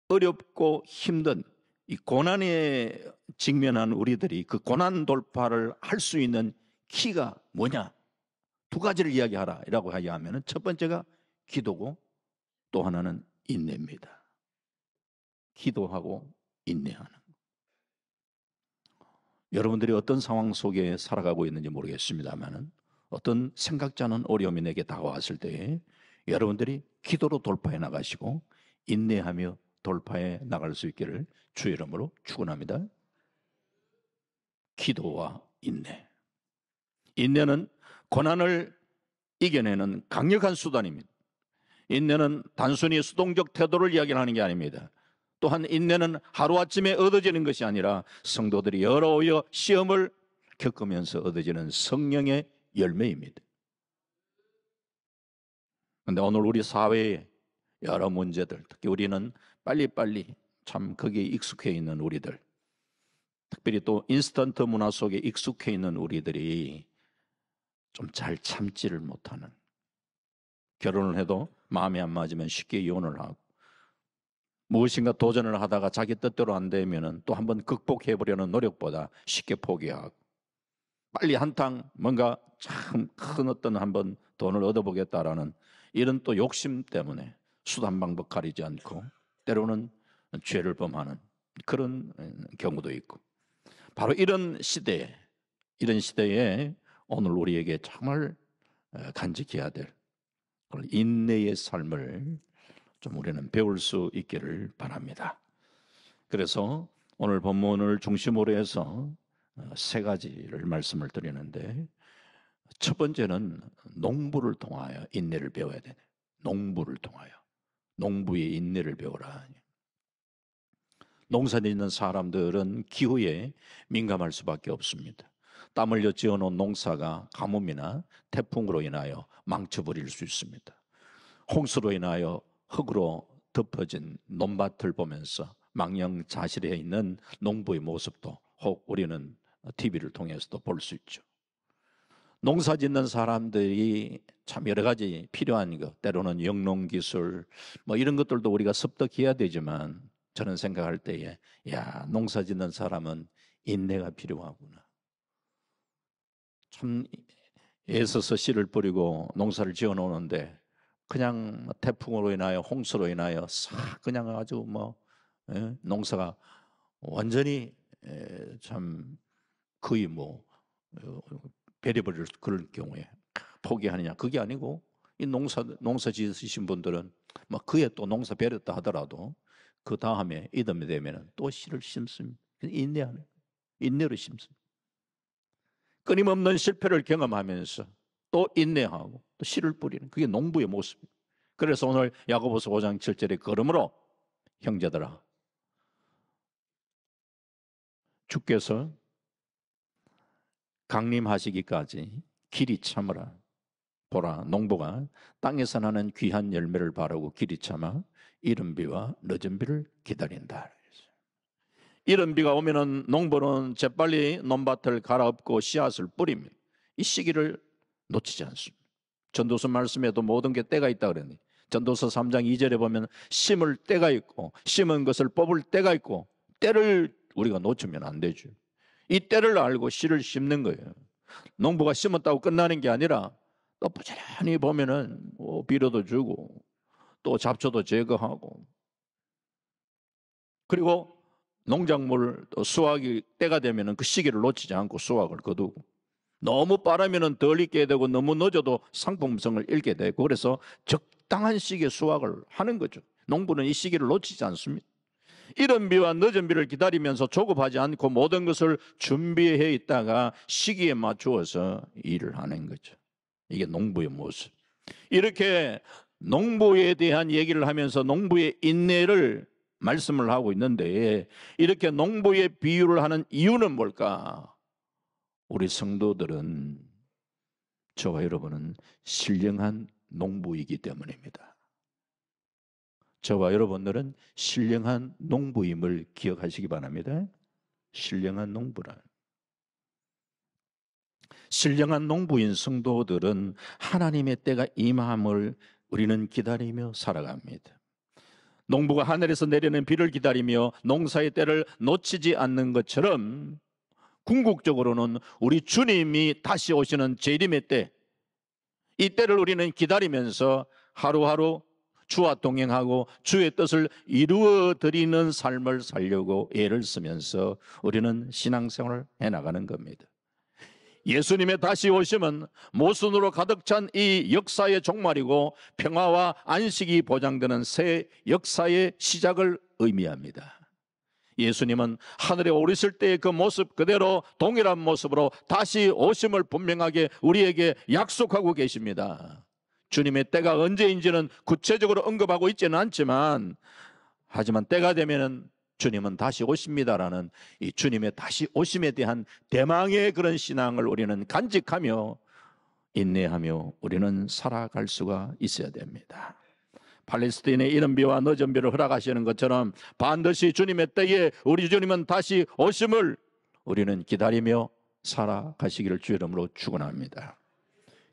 어렵고 힘든 이 고난에 직면한 우리들이 그 고난 돌파를 할 수 있는 키가 뭐냐? 두 가지를 이야기하라라고 하면 첫 번째가 기도고 또 하나는 인내입니다. 기도하고 인내하는. 여러분들이 어떤 상황 속에 살아가고 있는지 모르겠습니다만 어떤 생각지 않은 어려움이 내게 다가왔을 때 여러분들이 기도로 돌파해 나가시고 인내하며 돌파해 나갈 수 있기를 주의 이름으로 축원합니다. 기도와 인내. 인내는 고난을 이겨내는 강력한 수단입니다. 인내는 단순히 수동적 태도를 이야기하는 게 아닙니다. 또한 인내는 하루아침에 얻어지는 것이 아니라 성도들이 여러 시험을 겪으면서 얻어지는 성령의 열매입니다. 그런데 오늘 우리 사회의 여러 문제들, 특히 우리는 빨리빨리 참 거기에 익숙해 있는 우리들, 특별히 또 인스턴트 문화 속에 익숙해 있는 우리들이 좀 잘 참지를 못하는, 결혼을 해도 마음에 안 맞으면 쉽게 이혼을 하고 무엇인가 도전을 하다가 자기 뜻대로 안 되면 또 한번 극복해보려는 노력보다 쉽게 포기하고 빨리 한탕 뭔가 참 큰 어떤 한번 돈을 얻어보겠다라는 이런 또 욕심 때문에 수단 방법 가리지 않고 때로는 죄를 범하는 그런 경우도 있고, 바로 이런 시대에 오늘 우리에게 정말 간직해야 될 인내의 삶을 좀 우리는 배울 수 있기를 바랍니다. 그래서 오늘 본문을 중심으로 해서 세 가지를 말씀을 드리는데, 첫 번째는 농부를 통하여 인내를 배워야 되네. 농부를 통하여, 농부의 인내를 배워라. 농사 짓는 사람들은 기후에 민감할 수밖에 없습니다. 땀 흘려 지어놓은 농사가 가뭄이나 태풍으로 인하여 망쳐버릴 수 있습니다. 홍수로 인하여 흙으로 덮어진 논밭을 보면서 망령자실해 있는 농부의 모습도 혹 우리는 TV를 통해서도 볼 수 있죠. 농사 짓는 사람들이 참 여러 가지 필요한 것, 때로는 영농기술 뭐 이런 것들도 우리가 습득해야 되지만, 저는 생각할 때에 농사 짓는 사람은 인내가 필요하구나. 참 애써서 씨를 뿌리고 농사를 지어 놓는데 그냥 태풍으로 인하여 홍수로 인하여 싹 그냥 아주 농사가 완전히 참 거의 베려버릴 그런 경우에 포기하느냐, 그게 아니고 이 농사 지으신 분들은 그에 또 농사 베렸다 하더라도 그 다음에 이듬해 되면 또 씨를 심습니다. 인내로 심습니다. 끊임없는 실패를 경험하면서 또 인내하고 또 씨를 뿌리는, 그게 농부의 모습입니다. 그래서 오늘 야고보서 5장 7절에 그러므로 형제들아, 주께서 강림하시기까지 길이 참으라. 보라, 농부가 땅에서 나는 귀한 열매를 바라고 길이 참아 이른 비와 늦은 비를 기다린다. 이른 비가 오면은 농부는 재빨리 논밭을 갈아엎고 씨앗을 뿌립니다. 이 시기를 놓치지 않습니다. 전도서 말씀에도 모든 게 때가 있다 그랬는데, 전도서 3장 2절에 보면 심을 때가 있고 심은 것을 뽑을 때가 있고, 때를 우리가 놓치면 안 되죠. 이 때를 알고 씨를 심는 거예요. 농부가 심었다고 끝나는 게 아니라 또 부지런히 보면은 비료도 주고 또 잡초도 제거하고, 그리고 농작물 수확이 때가 되면은 그 시기를 놓치지 않고 수확을 거두고, 너무 빠르면은 덜 익게 되고 너무 늦어도 상품성을 잃게 되고, 그래서 적당한 시기에 수확을 하는 거죠. 농부는 이 시기를 놓치지 않습니다. 이른 비와 늦은 비를 기다리면서 조급하지 않고 모든 것을 준비해 있다가 시기에 맞추어서 일을 하는 거죠. 이게 농부의 모습. 이렇게 농부에 대한 얘기를 하면서 농부의 인내를 말씀을 하고 있는데, 이렇게 농부의 비유를 하는 이유는 뭘까? 우리 성도들은, 저와 여러분은 신령한 농부이기 때문입니다. 저와 여러분들은 신령한 농부임을 기억하시기 바랍니다. 신령한 농부라. 신령한 농부인 성도들은 하나님의 때가 임함을 우리는 기다리며 살아갑니다. 농부가 하늘에서 내리는 비를 기다리며 농사의 때를 놓치지 않는 것처럼 궁극적으로는 우리 주님이 다시 오시는 재림의 때, 이 때를 우리는 기다리면서 하루하루 주와 동행하고 주의 뜻을 이루어 드리는 삶을 살려고 애를 쓰면서 우리는 신앙생활을 해나가는 겁니다. 예수님의 다시 오심은 모순으로 가득 찬 이 역사의 종말이고 평화와 안식이 보장되는 새 역사의 시작을 의미합니다. 예수님은 하늘에 오르실 때의 그 모습 그대로 동일한 모습으로 다시 오심을 분명하게 우리에게 약속하고 계십니다. 주님의 때가 언제인지는 구체적으로 언급하고 있지는 않지만, 하지만 때가 되면은 주님은 다시 오십니다라는 이 주님의 다시 오심에 대한 대망의 그런 신앙을 우리는 간직하며 인내하며 우리는 살아갈 수가 있어야 됩니다. 팔레스타인의 이른 비와 늦은 비를 허락하시는 것처럼 반드시 주님의 때에 우리 주님은 다시 오심을 우리는 기다리며 살아가시기를 주의 이름으로 축원합니다.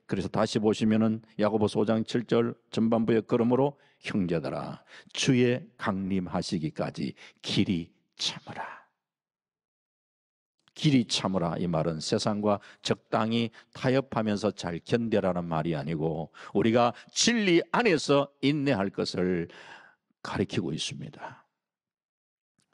그래서 다시 보시면은 야고보서 5장 7절 전반부에 그러므로 형제들아 주의 강림하시기까지 길이 참으라. 길이 참으라, 이 말은 세상과 적당히 타협하면서 잘 견뎌라는 말이 아니고 우리가 진리 안에서 인내할 것을 가리키고 있습니다.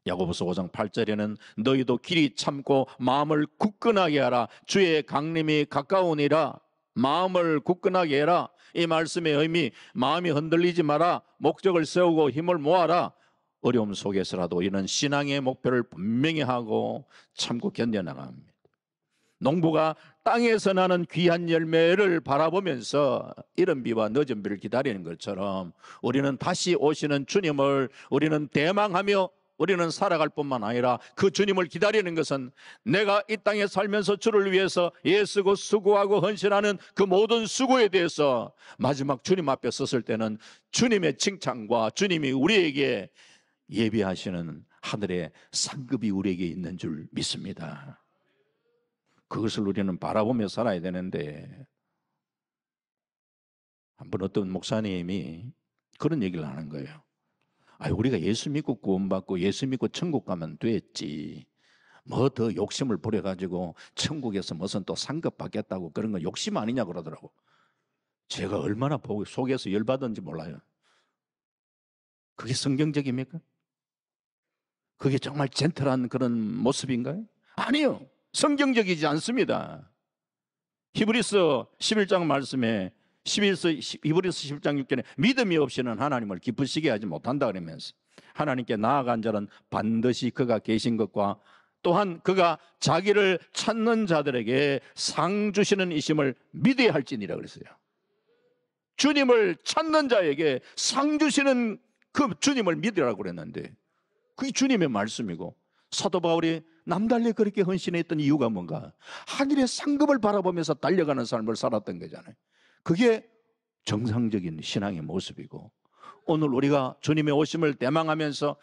야고보서 5장 8절에는 너희도 길이 참고 마음을 굳건하게 하라. 주의 강림이 가까우니라. 마음을 굳건하게 해라. 이 말씀의 의미, 마음이 흔들리지 마라. 목적을 세우고 힘을 모아라. 어려움 속에서라도 이는 신앙의 목표를 분명히 하고 참고 견뎌나갑니다. 농부가 땅에서 나는 귀한 열매를 바라보면서 이른 비와 늦은 비를 기다리는 것처럼 우리는 다시 오시는 주님을 우리는 대망하며 우리는 살아갈 뿐만 아니라 그 주님을 기다리는 것은 내가 이 땅에 살면서 주를 위해서 애쓰고 수고하고 헌신하는 그 모든 수고에 대해서 마지막 주님 앞에 섰을 때는 주님의 칭찬과 주님이 우리에게 예비하시는 하늘의 상급이 우리에게 있는 줄 믿습니다. 그것을 우리는 바라보며 살아야 되는데, 한번 어떤 목사님이 그런 얘기를 하는 거예요. 우리가 예수 믿고 구원받고 예수 믿고 천국 가면 됐지, 뭐 더 욕심을 부려가지고 천국에서 무슨 또 상급 받겠다고 그런 건 욕심 아니냐 그러더라고. 제가 얼마나 속에서 열받은지 몰라요. 그게 성경적입니까? 그게 정말 젠틀한 그런 모습인가요? 아니요, 성경적이지 않습니다. 히브리서 11장 말씀에 히브리서 11장 6절에 믿음이 없이는 하나님을 기쁘시게 하지 못한다 그러면서 하나님께 나아간 자는 반드시 그가 계신 것과 또한 그가 자기를 찾는 자들에게 상 주시는 이심을 믿어야 할지니라 그랬어요. 주님을 찾는 자에게 상 주시는 그 주님을 믿으라고 그랬는데 그게 주님의 말씀이고, 사도 바울이 남달리 그렇게 헌신했던 이유가 뭔가? 하늘의 상급을 바라보면서 달려가는 삶을 살았던 거잖아요. 그게 정상적인 신앙의 모습이고, 오늘 우리가 주님의 오심을 대망하면서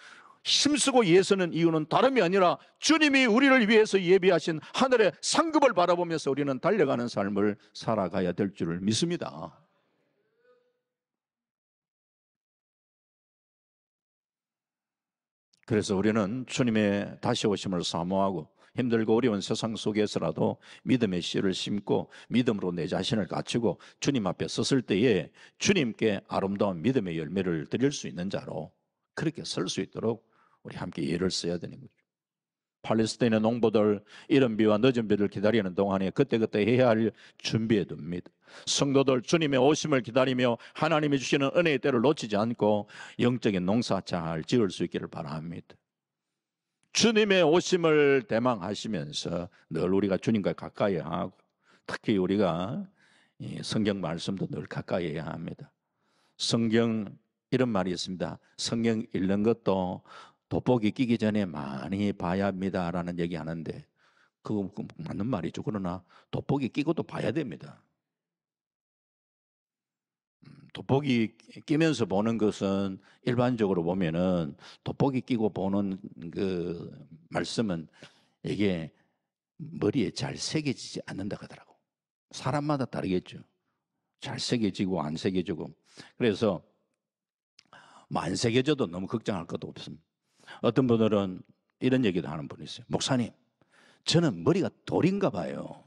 힘쓰고 예서는 이유는 다름이 아니라 주님이 우리를 위해서 예비하신 하늘의 상급을 바라보면서 우리는 달려가는 삶을 살아가야 될 줄을 믿습니다. 그래서 우리는 주님의 다시 오심을 사모하고 힘들고 어려운 세상 속에서라도 믿음의 씨를 심고 믿음으로 내 자신을 갖추고 주님 앞에 섰을 때에 주님께 아름다운 믿음의 열매를 드릴 수 있는 자로 그렇게 설 수 있도록 우리 함께 예를 써야 되는 거죠. 팔레스타인의 농부들 이른 비와 늦은 비를 기다리는 동안에 그때그때 해야 할 준비해 둡니다. 성도들 주님의 오심을 기다리며 하나님이 주시는 은혜의 때를 놓치지 않고 영적인 농사 잘 지을 수 있기를 바랍니다. 주님의 오심을 대망하시면서 늘 우리가 주님과 가까이 하고, 특히 우리가 성경 말씀도 늘 가까이 해야 합니다. 성경 이런 말이 있습니다. 성경 읽는 것도 돋보기 끼기 전에 많이 봐야 합니다라는 얘기 하는데 그거 맞는 말이죠. 그러나 돋보기 끼고도 봐야 됩니다. 돋보기 끼면서 보는 것은 일반적으로 보면은 돋보기 끼고 보는 그 말씀은 이게 머리에 잘 새겨지지 않는다 하더라고. 사람마다 다르겠죠. 잘 새겨지고 안 새겨지고. 그래서 만세게 져도 너무 걱정할 것도 없습니다. 어떤 분들은 이런 얘기도 하는 분이 있어요. 목사님, 저는 머리가 돌인가 봐요.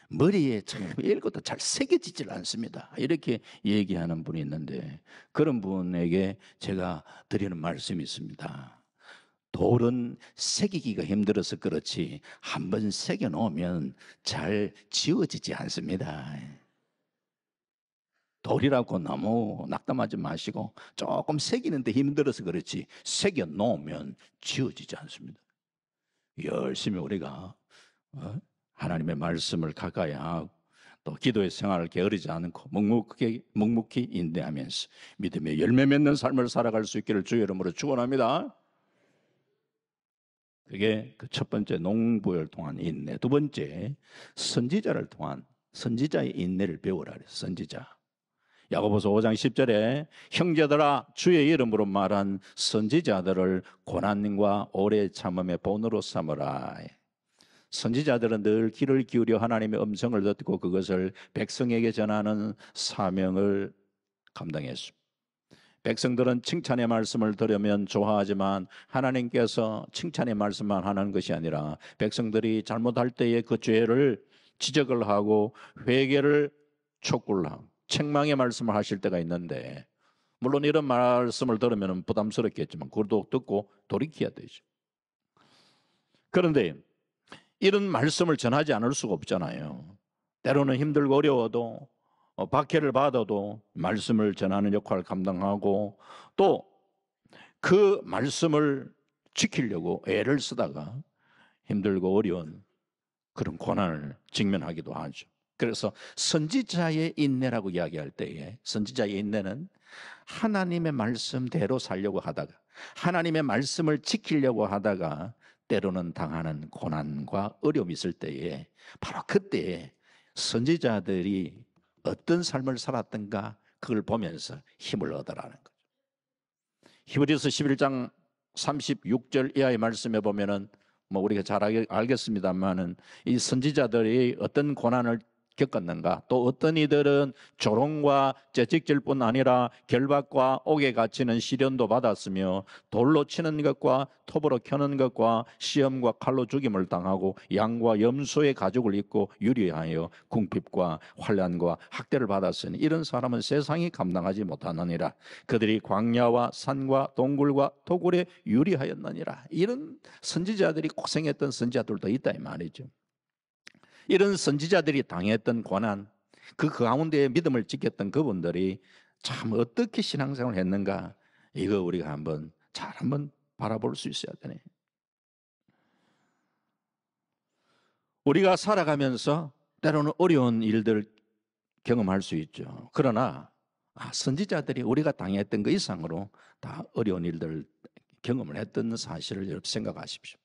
머리에 참 읽어도 잘 새겨지질 않습니다. 이렇게 얘기하는 분이 있는데, 그런 분에게 제가 드리는 말씀이 있습니다. 돌은 새기기가 힘들어서 그렇지 한번 새겨 놓으면 잘 지워지지 않습니다. 돌이라고 너무 낙담하지 마시고 조금 새기는데 힘들어서 그렇지 새겨 놓으면 지워지지 않습니다. 열심히 우리가 하나님의 말씀을 가까이 하고 또 기도의 생활을 게으르지 않고 묵묵히 인내하면서 믿음의 열매 맺는 삶을 살아갈 수 있기를 주의 이름으로 축원합니다. 그게 그 첫 번째 농부를 통한 인내, 두 번째 선지자를 통한 선지자의 인내를 배우라 그랬어요. 선지자. 야고보서 5장 10절에 형제들아 주의 이름으로 말한 선지자들을 고난과 오래 참음의 본으로 삼으라. 선지자들은 늘 귀를 기울여 하나님의 음성을 듣고 그것을 백성에게 전하는 사명을 감당했습니다. 백성들은 칭찬의 말씀을 들으면 좋아하지만 하나님께서 칭찬의 말씀만 하는 것이 아니라 백성들이 잘못할 때에 그 죄를 지적을 하고 회개를 촉구를 하고 책망의 말씀을 하실 때가 있는데, 물론 이런 말씀을 들으면 부담스럽겠지만 그것도 듣고 돌이켜야 되죠. 그런데 이런 말씀을 전하지 않을 수가 없잖아요. 때로는 힘들고 어려워도 박해를 받아도 말씀을 전하는 역할을 감당하고 또 그 말씀을 지키려고 애를 쓰다가 힘들고 어려운 그런 고난을 직면하기도 하죠. 그래서 선지자의 인내라고 이야기할 때에 선지자의 인내는 하나님의 말씀대로 살려고 하다가 하나님의 말씀을 지키려고 하다가 때로는 당하는 고난과 어려움이 있을 때에 바로 그때에 선지자들이 어떤 삶을 살았던가 그걸 보면서 힘을 얻으라는 거죠. 히브리서 11장 36절 이하의 말씀에 보면은 우리가 잘 알겠습니다만은 이 선지자들이 어떤 고난을 겪었는가, 또 어떤 이들은 조롱과 채찍질뿐 아니라 결박과 옥에 갇히는 시련도 받았으며 돌로 치는 것과 톱으로 켜는 것과 시험과 칼로 죽임을 당하고 양과 염소의 가죽을 입고 유리하여 궁핍과 환난과 학대를 받았으니 이런 사람은 세상이 감당하지 못하느니라. 그들이 광야와 산과 동굴과 토굴에 유리하였느니라. 이런 선지자들이 고생했던 선지자들도 있다 이 말이죠. 이런 선지자들이 당했던 고난, 그 가운데에 믿음을 지켰던 그분들이 참 어떻게 신앙생활을 했는가, 이거 우리가 한번 바라볼 수 있어야 되네. 우리가 살아가면서 때로는 어려운 일들 경험할 수 있죠. 그러나 선지자들이 우리가 당했던 그 이상으로 다 어려운 일들 경험을 했던 사실을 여러분 생각하십시오.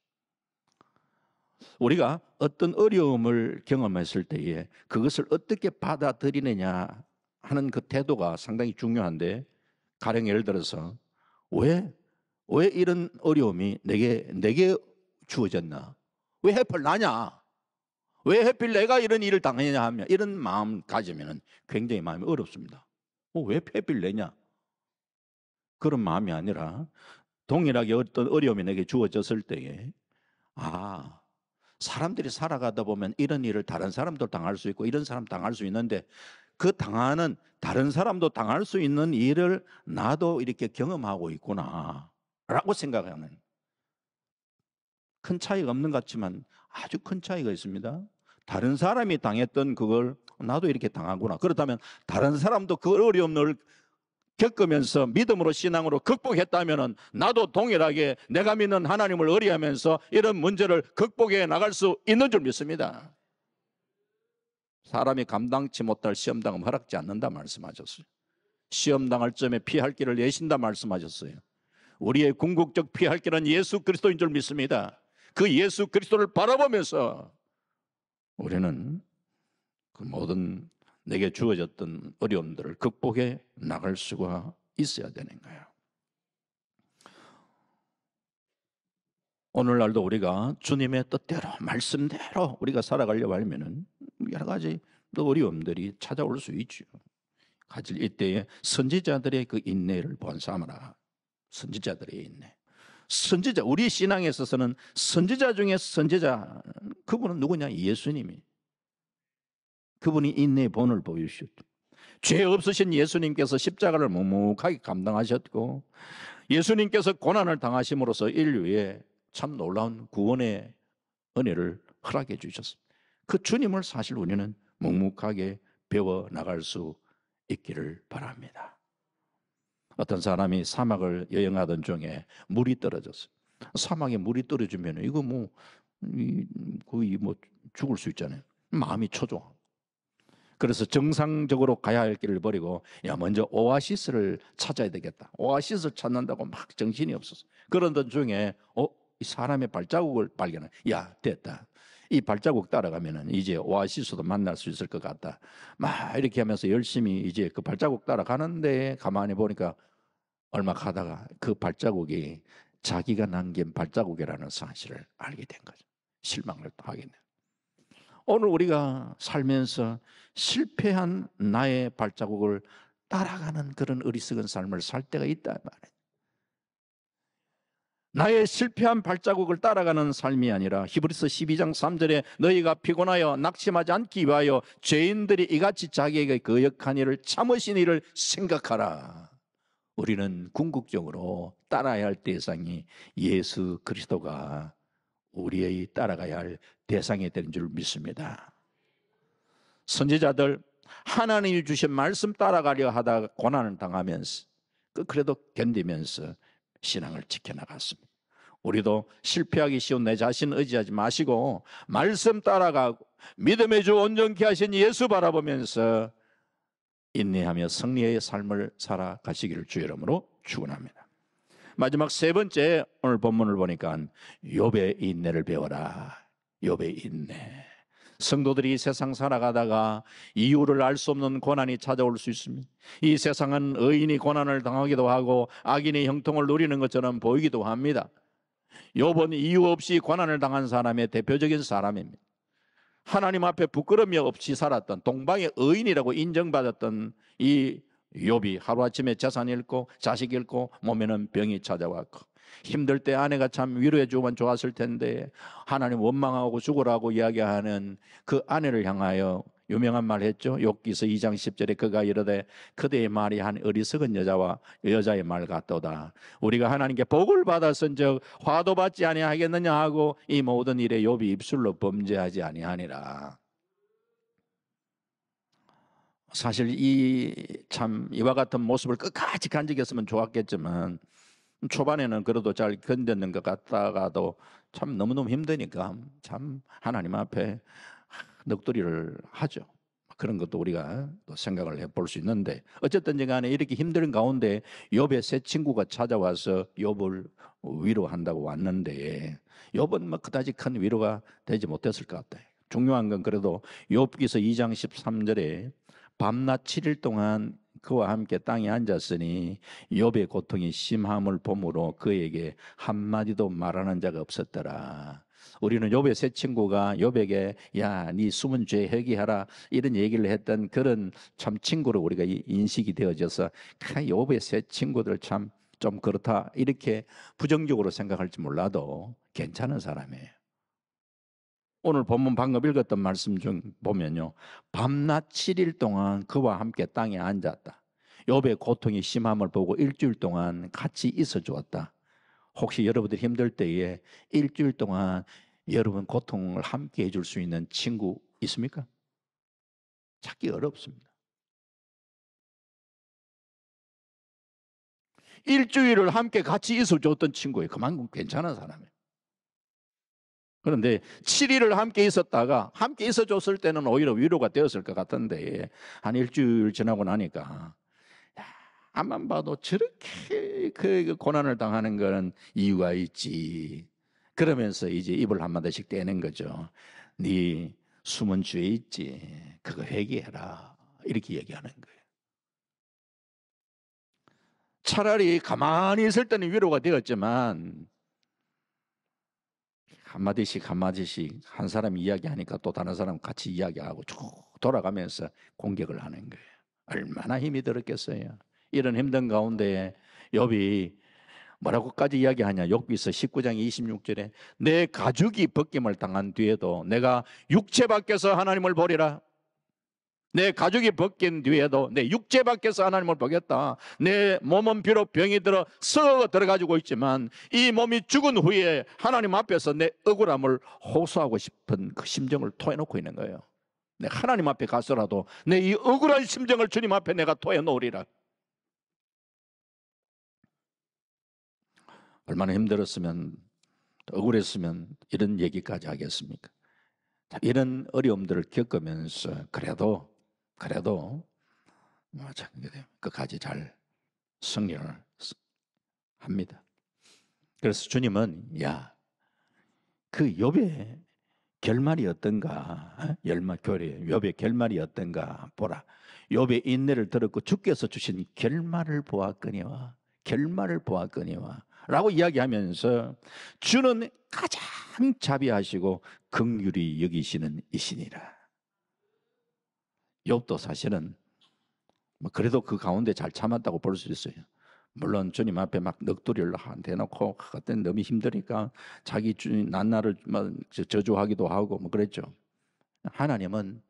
우리가 어떤 어려움을 경험했을 때에 그것을 어떻게 받아들이느냐 하는 그 태도가 상당히 중요한데, 가령 예를 들어서 왜 이런 어려움이 내게 주어졌나? 왜 하필 나냐? 왜 하필 내가 이런 일을 당하냐 하면 이런 마음 가지면 굉장히 마음이 어렵습니다. 왜 하필 내냐? 그런 마음이 아니라 동일하게 어떤 어려움이 내게 주어졌을 때에 사람들이 살아가다 보면 이런 일을 다른 사람도 당할 수 있고 이런 사람 당할 수 있는데 그 당하는 다른 사람도 당할 수 있는 일을 나도 이렇게 경험하고 있구나 라고 생각하는, 큰 차이가 없는 것 같지만 아주 큰 차이가 있습니다. 다른 사람이 당했던 그걸 나도 이렇게 당하구나. 그렇다면 다른 사람도 그 어려움을 겪으면서 믿음으로 신앙으로 극복했다면 나도 동일하게 내가 믿는 하나님을 의뢰하면서 이런 문제를 극복해 나갈 수 있는 줄 믿습니다. 사람이 감당치 못할 시험당은 허락지 않는다 말씀하셨어요. 시험당할 점에 피할 길을 내신다 말씀하셨어요. 우리의 궁극적 피할 길은 예수 그리스도인 줄 믿습니다. 그 예수 그리스도를 바라보면서 우리는 그 모든 내게 주어졌던 어려움들을 극복해 나갈 수가 있어야 되는 거예요. 오늘날도 우리가 주님의 뜻대로 말씀대로 우리가 살아가려고 하면은 여러 가지 또 어려움들이 찾아올 수 있죠. 가질 이때에 선지자들의 그 인내를 본삼아라. 선지자들이 있네. 선지자, 우리 신앙에 있어서는 선지자 중에 선지자, 그분은 누구냐? 예수님이. 그분이 인내의 본을 보여주셨죠. 죄 없으신 예수님께서 십자가를 묵묵하게 감당하셨고, 예수님께서 고난을 당하심으로써 인류에 참 놀라운 구원의 은혜를 허락해 주셨습니다. 그 주님을 사실 우리는 묵묵하게 배워 나갈 수 있기를 바랍니다. 어떤 사람이 사막을 여행하던 중에 물이 떨어졌어요. 사막에 물이 떨어지면 이거 거의 죽을 수 있잖아요. 마음이 초조하고. 그래서 정상적으로 가야 할 길을 버리고 먼저 오아시스를 찾아야 되겠다. 오아시스를 찾는다고 막 정신이 없었어. 그러던 중에 이 사람의 발자국을 발견해. 됐다. 이 발자국 따라가면은 이제 오아시스도 만날 수 있을 것 같다. 막 이렇게 하면서 열심히 이제 그 발자국 따라가는데 가만히 보니까 얼마 가다가 그 발자국이 자기가 남긴 발자국이라는 사실을 알게 된 거죠. 실망을 하게 된. 오늘 우리가 살면서 실패한 나의 발자국을 따라가는 그런 어리석은 삶을 살 때가 있다 말이에요. 나의 실패한 발자국을 따라가는 삶이 아니라 히브리서 12장 3절에 너희가 피곤하여 낙심하지 않기 위하여 죄인들이 이같이 자기에게 거역한 일을 참으신 일을 생각하라. 우리는 궁극적으로 따라야 할 대상이 예수 그리스도가 우리의 따라가야 할 대상이 되는 줄 믿습니다. 선지자들 하나님이 주신 말씀 따라가려 하다가 고난을 당하면서 그래도 견디면서 신앙을 지켜나갔습니다. 우리도 실패하기 쉬운 내 자신 의지하지 마시고 말씀 따라가고 믿음의 주 온전케 하신 예수 바라보면서 인내하며 승리의 삶을 살아가시기를 주의 이름으로 축원합니다. 마지막 세 번째, 오늘 본문을 보니까 욥의 인내를 배워라. 욥의 인내. 성도들이 이 세상 살아가다가 이유를 알 수 없는 고난이 찾아올 수 있습니다. 이 세상은 의인이 고난을 당하기도 하고 악인이 형통을 누리는 것처럼 보이기도 합니다. 욥은 이유 없이 고난을 당한 사람의 대표적인 사람입니다. 하나님 앞에 부끄러움이 없이 살았던 동방의 의인이라고 인정받았던 이 욥이 하루아침에 재산 잃고 자식 잃고 몸에는 병이 찾아왔고 힘들 때 아내가 참 위로해 주면 좋았을 텐데 하나님 원망하고 죽으라고 이야기하는 그 아내를 향하여 유명한 말 했죠. 욥기서 2장 10절에 그가 이르되 그대의 말이 한 어리석은 여자의 말 같도다. 우리가 하나님께 복을 받았은즉 화도 받지 아니하겠느냐 하고 이 모든 일에 욥이 입술로 범죄하지 아니하니라. 사실 이와 같은 모습을 끝까지 간직했으면 좋았겠지만 초반에는 그래도 잘 견뎠는 것 같다가도 참 너무너무 힘드니까 참 하나님 앞에 넋두리를 하죠. 그런 것도 우리가 또 생각을 해볼 수 있는데 어쨌든 간에 이렇게 힘든 가운데 욥의 새 친구가 찾아와서 욥을 위로한다고 왔는데 욥은 그다지 큰 위로가 되지 못했을 것 같아요. 중요한 건 그래도 욥기서 2장 13절에 밤낮 7일 동안 그와 함께 땅에 앉았으니 욥의 고통이 심함을 보므로 그에게 한마디도 말하는 자가 없었더라. 우리는 욥의 새 친구가 욥에게 네 숨은 죄 회개하라 이런 얘기를 했던 그런 참 친구로 우리가 인식이 되어져서 욥의 새 친구들 참 좀 그렇다 이렇게 부정적으로 생각할지 몰라도 괜찮은 사람이에요. 오늘 본문 방금 읽었던 말씀 중 보면요, 밤낮 7일 동안 그와 함께 땅에 앉았다. 욥의 고통이 심함을 보고 일주일 동안 같이 있어 주었다. 혹시 여러분들이 힘들 때에 일주일 동안 여러분 고통을 함께 해줄 수 있는 친구 있습니까? 찾기 어렵습니다. 일주일을 함께 같이 있어 줬던 친구예요. 그만큼 괜찮은 사람이에요. 그런데 7일을 함께 있었다가 함께 있어 줬을 때는 오히려 위로가 되었을 것 같은데 한 일주일 지나고 나니까 앞만 봐도 저렇게 그 고난을 당하는 거는 이유가 있지. 그러면서 이제 입을 한마디씩 떼는 거죠. 네 숨은 죄 있지. 그거 회개해라. 이렇게 얘기하는 거예요. 차라리 가만히 있을 때는 위로가 되었지만 한마디씩 한 사람이 이야기하니까 또 다른 사람 같이 이야기하고 쭉 돌아가면서 공격을 하는 거예요. 얼마나 힘이 들었겠어요. 이런 힘든 가운데 욥이 뭐라고까지 이야기하냐? 욥기서 19장 26절에 내 가죽이 벗김을 당한 뒤에도 내가 육체 밖에서 하나님을 보리라. 내 가죽이 벗긴 뒤에도 내 육체 밖에서 하나님을 보겠다. 내 몸은 비록 병이 들어 썩어 들어가지고 있지만 이 몸이 죽은 후에 하나님 앞에서 내 억울함을 호소하고 싶은 그 심정을 토해놓고 있는 거예요. 내가 하나님 앞에 가서라도 내 이 억울한 심정을 주님 앞에 내가 토해놓으리라. 얼마나 힘들었으면, 억울했으면 이런 얘기까지 하겠습니까? 이런 어려움들을 겪으면서 그래도 끝까지 잘 승리를 합니다. 그래서 주님은 그 욥의 결말이 어떤가? 욥의 결말이 어떤가 보라. 욥의 인내를 들었고 주께서 주신 결말을 보았거니와 라고 이야기하면서 주는 가장 자비하시고 긍휼히 여기시는 이시니라. 욥도 사실은 그래도 그 가운데 잘 참았다고 볼 수 있어요. 물론 주님 앞에 막 넋두리를 대놓고 그때 너무 힘드니까 자기 난나를 저주하기도 하고 그랬죠. 하나님은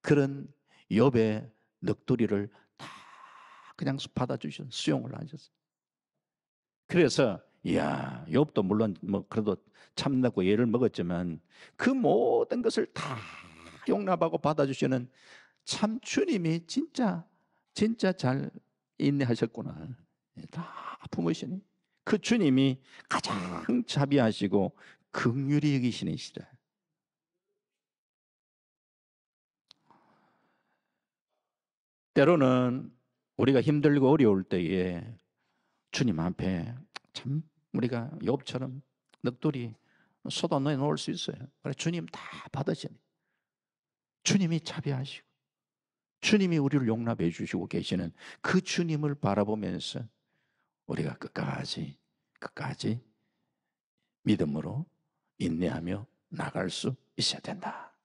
그런 욥의 넋두리를 다 그냥 받아주셔 수용을 하셨어요. 그래서 욥도 물론 그래도 참다고 예를 먹었지만 그 모든 것을 다 용납하고 받아주시는 참 주님이 진짜 잘 인내하셨구나. 다 품으시니 그 주님이 가장 자비하시고 긍휼히 여기시는 시다. 때로는 우리가 힘들고 어려울 때에 주님 앞에 참 우리가 욥처럼 넋두리 쏟아내 놓을 수 있어요. 그래 주님 다 받으시니 주님이 자비하시고 주님이 우리를 용납해 주시고 계시는 그 주님을 바라보면서 우리가 끝까지 믿음으로 인내하며 나갈 수 있어야 된다.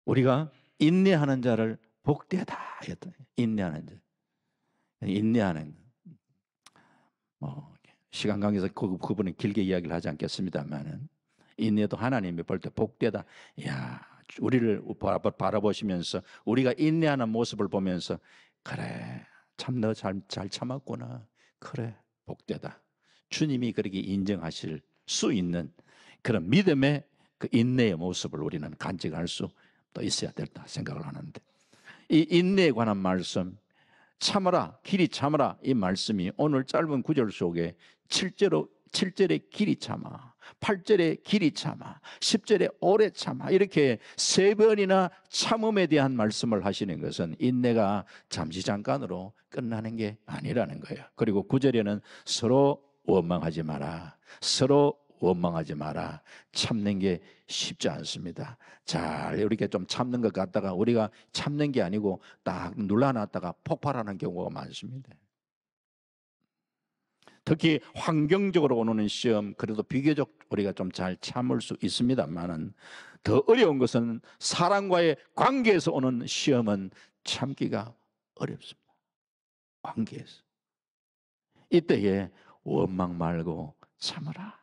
우리가 인내하는 자를 복되다 했다. 인내하는 시간 관계에서 그 부분은 길게 이야기를 하지 않겠습니다만은 인내도 하나님이 볼 때 복되다. 우리를 바라보시면서 우리가 인내하는 모습을 보면서 그래 참 너 잘 참았구나. 그래 복되다. 주님이 그렇게 인정하실 수 있는 그런 믿음의 그 인내의 모습을 우리는 간직할 수 또 있어야 된다 생각을 하는데 이 인내에 관한 말씀 참아라 길이 참아라 이 말씀이 오늘 짧은 구절 속에 7절에 길이 참아 8절에 길이 참아 10절에 오래 참아 이렇게 3번이나 참음에 대한 말씀을 하시는 것은 인내가 잠시 잠깐으로 끝나는 게 아니라는 거예요. 그리고 9절에는 서로 원망하지 마라. 참는 게 쉽지 않습니다. 잘 이렇게 좀 참는 것 같다가 우리가 참는 게 아니고 딱 눌러놨다가 폭발하는 경우가 많습니다. 특히 환경적으로 오는 시험 그래도 비교적 우리가 좀 잘 참을 수 있습니다만은 더 어려운 것은 사람과의 관계에서 오는 시험은 참기가 어렵습니다. 관계에서 이때에 원망 말고 참으라.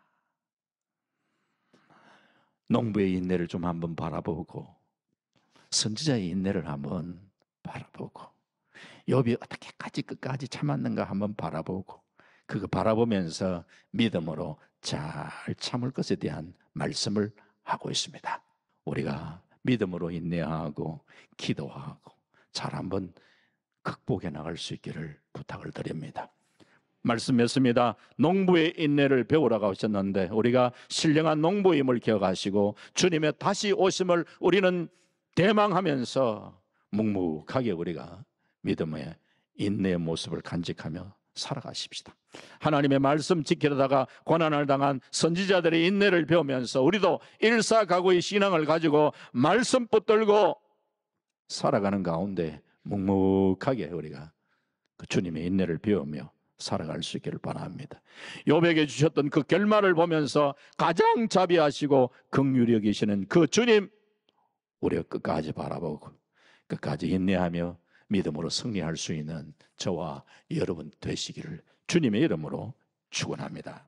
농부의 인내를 좀 한번 바라보고 선지자의 인내를 한번 바라보고 욥이 어떻게까지 끝까지 참았는가 한번 바라보고 그거 바라보면서 믿음으로 잘 참을 것에 대한 말씀을 하고 있습니다. 우리가 믿음으로 인내하고 기도하고 잘 한번 극복해 나갈 수 있기를 부탁을 드립니다. 말씀했습니다. 농부의 인내를 배우라고 하셨는데 우리가 신령한 농부임을 기억하시고 주님의 다시 오심을 우리는 대망하면서 묵묵하게 우리가 믿음의 인내의 모습을 간직하며 살아가십시다. 하나님의 말씀 지키려다가 고난을 당한 선지자들의 인내를 배우면서 우리도 일사각오의 신앙을 가지고 말씀 붙들고 살아가는 가운데 묵묵하게 우리가 그 주님의 인내를 배우며 살아갈 수 있기를 바랍니다. 욥에게 주셨던 그 결말을 보면서 가장 자비하시고 긍휼히 여기시는 그 주님 우리가 끝까지 바라보고 끝까지 인내하며 믿음으로 승리할 수 있는 저와 여러분 되시기를 주님의 이름으로 축원합니다.